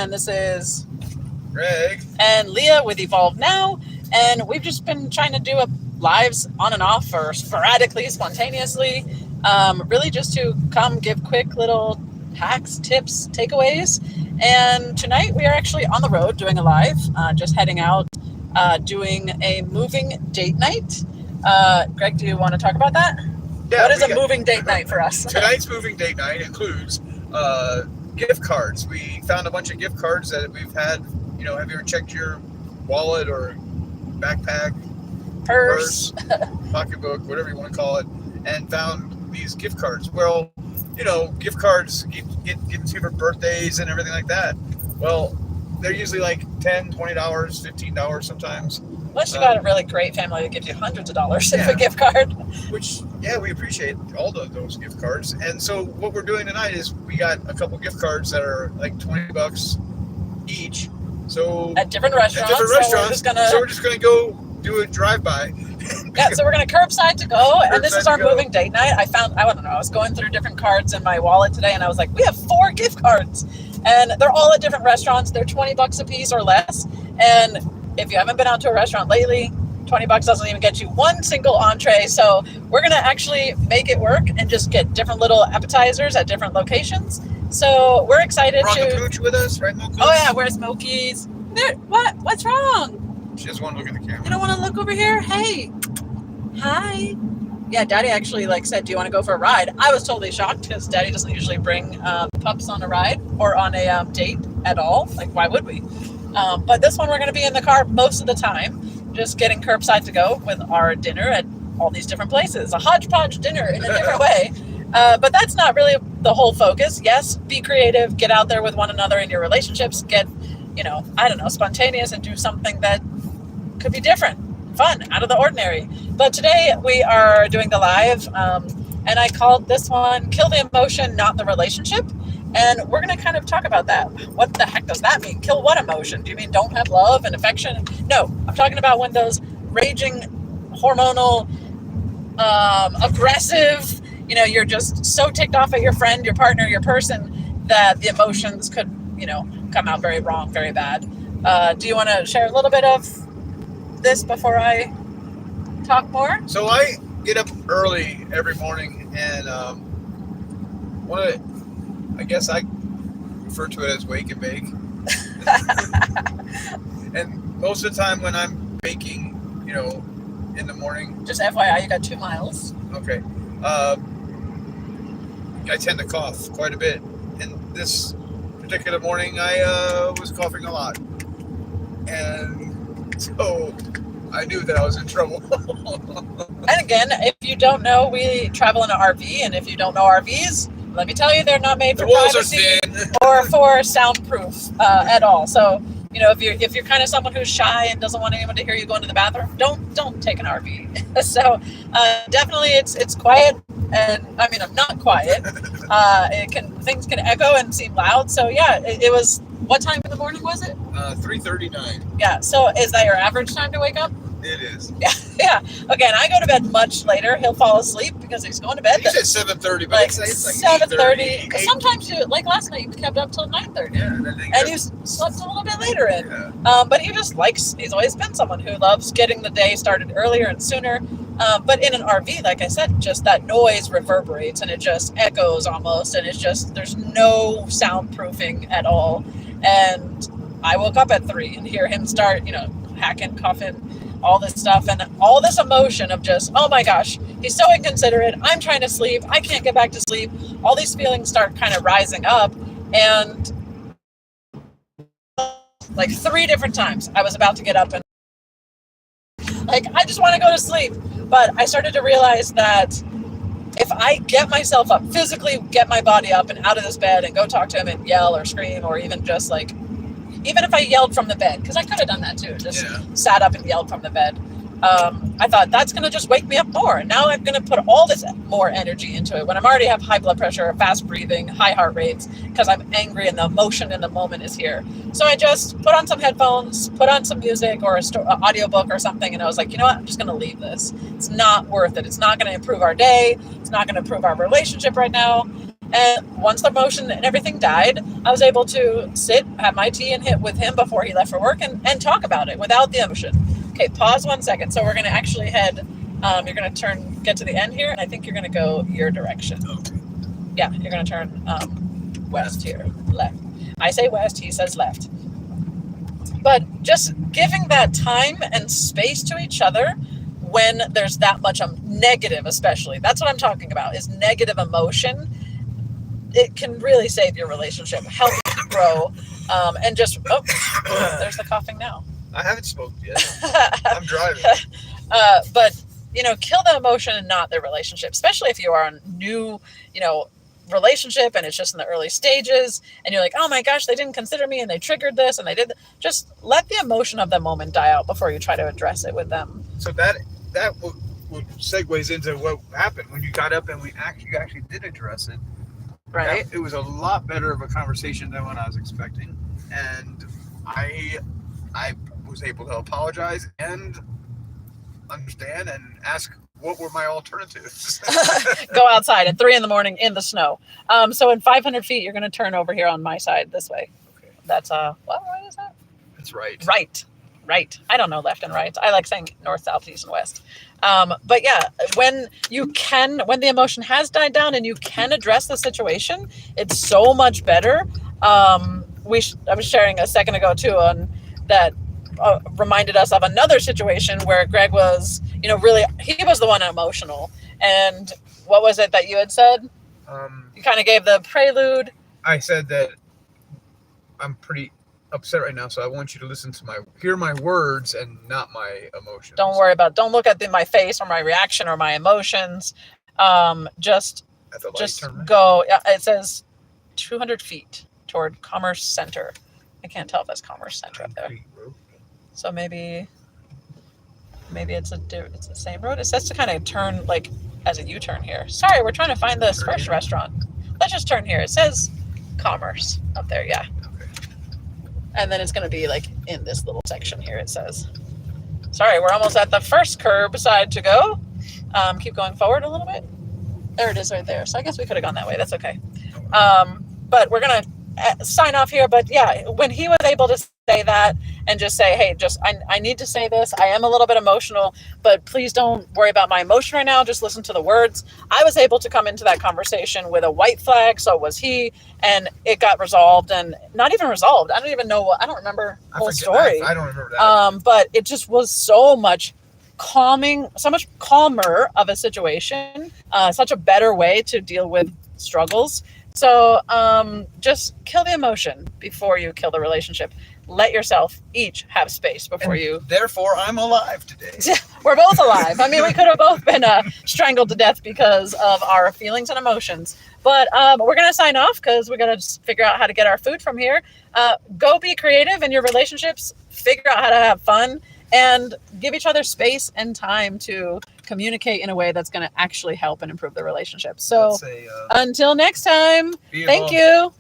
And this is Greg. And Leah with Evolve Now. And we've just been trying to do lives on and off or sporadically, spontaneously, really just to come give quick little hacks, tips, takeaways. And tonight we are actually on the road doing a live, just heading out, doing a moving date night. Greg, do you want to talk about that? Yeah, what is a moving date night for us? Tonight's moving date night includes gift cards. We found a bunch of gift cards that we've had. You know, have you ever checked your wallet or backpack, Purse, pocketbook, whatever you want to call it, and found these gift cards? Well, you know, gift cards get given to you for birthdays and everything like that. Well, they're usually like $10, $20, $15 sometimes. Unless you got a really great family that gives you hundreds of dollars in a gift card. Which, yeah, we appreciate all those gift cards. And so what we're doing tonight is we got a couple gift cards that are like $20 each. So at different restaurants. So we're just gonna go do a drive-by. Yeah, so we're gonna curbside to go, and this is our moving date night. I don't know, I was going through different cards in my wallet today, and I was like, we have 4 gift cards, and they're all at different restaurants. They're $20 a piece or less, and if you haven't been out to a restaurant lately, $20 doesn't even get you one single entree. So we're gonna actually make it work and just get different little appetizers at different locations. So we're excited to. Brought the pooch with us, right, Mokies? Oh yeah, where's Mokies? There. What? What's wrong? She doesn't want to look at the camera. You don't want to look over here? Hey. Hi. Yeah, Daddy actually said, "Do you want to go for a ride?" I was totally shocked because Daddy doesn't usually bring pups on a ride or on a date at all. Like, why would we? But this one we're going to be in the car most of the time, just getting curbside to go with our dinner at all these different places. A hodgepodge dinner in a different way. But that's not really the whole focus. Yes, be creative, get out there with one another in your relationships, get, spontaneous and do something that could be different, fun, out of the ordinary. But today we are doing the live, and I called this one Kill the Emotion, Not the Relationship. And we're going to kind of talk about that. What the heck does that mean? Kill what emotion? Do you mean don't have love and affection? No, I'm talking about when those raging, hormonal, aggressive, you're just so ticked off at your friend, your partner, your person, that the emotions could, come out very wrong, very bad. Do you want to share a little bit of this before I talk more? So I get up early every morning, and I guess I refer to it as wake and bake. And most of the time when I'm baking, in the morning. Just FYI, you got 2 miles. Okay. I tend to cough quite a bit. And this particular morning, I was coughing a lot. And so I knew that I was in trouble. And again, if you don't know, we travel in an RV. And if you don't know RVs, let me tell you, they're not made for privacy or for soundproof at all. So, if you're kind of someone who's shy and doesn't want anyone to hear you going to the bathroom, don't take an RV. So definitely it's quiet, and I mean I'm not quiet. Things can echo and seem loud. So yeah, it was. What time in the morning was it? 3:39. Yeah. So is that your average time to wake up? It is. Yeah. Again, I go to bed much later. He'll fall asleep because he's going to bed. You said 7:30, but it's like 7:30. Sometimes you, like last night, you kept up till 9:30. Yeah, and you slept a little bit later in. Yeah. But he's always been someone who loves getting the day started earlier and sooner. But in an RV, like I said, just that noise reverberates and it just echoes almost, and it's just there's no soundproofing at all. And I woke up at 3 and hear him start, hacking, coughing, all this stuff, and all this emotion of just, oh my gosh, he's so inconsiderate. I'm trying to sleep. I can't get back to sleep. All these feelings start kind of rising up. And like 3 different times I was about to get up and I just want to go to sleep. But I started to realize that if I get myself up, physically get my body up and out of this bed and go talk to him and yell or scream, or even just even if I yelled from the bed, because I could have done that too, sat up and yelled from the bed. I thought that's going to just wake me up more. And now I'm going to put all this more energy into it when I'm already have high blood pressure, fast breathing, high heart rates, because I'm angry and the emotion in the moment is here. So I just put on some headphones, put on some music or an audiobook or something. And I was like, you know what? I'm just going to leave this. It's not worth it. It's not going to improve our day. It's not going to improve our relationship right now. And once the emotion and everything died, I was able to sit, have my tea and hit with him before he left for work and talk about it without the emotion. Okay, pause 1 second. So we're going to actually head, you're going to get to the end here, and I think you're going to go your direction. Okay. Yeah, you're going to turn west here, left. I say west, he says left. But just giving that time and space to each other when there's that much negative, especially, that's what I'm talking about, is negative emotion. It can really save your relationship, help you grow, and just, there's the coughing now. I haven't spoken yet. I'm driving. But, kill the emotion and not the relationship, especially if you are a new, relationship and it's just in the early stages and you're like, oh my gosh, they didn't consider me and they triggered this and they did. Just let the emotion of the moment die out before you try to address it with them. So that would segues into what happened when you got up and we actually did address it. Right. It was a lot better of a conversation than what I was expecting, and I was able to apologize and understand and ask what were my alternatives. Go outside at 3 a.m. in the snow. So in 500 feet, you're going to turn over here on my side this way. Okay. That's what way is that? That's right. Right. I don't know left and right. I like saying north, south, east, and west. But yeah, when the emotion has died down and you can address the situation, it's so much better. I was sharing a second ago too on that. Reminded us of another situation where Greg was, really, he was the one emotional. And what was it that you had said? You kind of gave the prelude. I said that I'm pretty upset right now, so I want you to hear my words and not my emotions. Don't look at my face or my reaction or my emotions. Just go. It says 200 feet toward Commerce Center. I can't tell if that's Commerce Center up there. So maybe it's the same road. It says to kind of turn like as a U-turn here. Sorry, we're trying to find this first restaurant. Let's just turn here. It says Commerce up there, yeah. Okay. And then it's going to be like in this little section here. It says. Sorry, we're almost at the first curbside to go. Keep going forward a little bit. There it is right there. So I guess we could have gone that way. That's okay. But we're going to sign off here. But yeah, when he was able to say that and just say, hey, I need to say this. I am a little bit emotional, but please don't worry about my emotion right now. Just listen to the words. I was able to come into that conversation with a white flag. So was he, and it got resolved, and not even resolved. I don't even know. I don't remember the whole story. I don't remember that. But it just was so much so much calmer of a situation, such a better way to deal with struggles. So just kill the emotion before you kill the relationship. Let yourself each have space before you. Therefore, I'm alive today. We're both alive. I mean, we could have both been strangled to death because of our feelings and emotions. But we're going to sign off because we're going to figure out how to get our food from here. Go be creative in your relationships. Figure out how to have fun. And give each other space and time to communicate in a way that's going to actually help and improve the relationship. So until next time, thank you.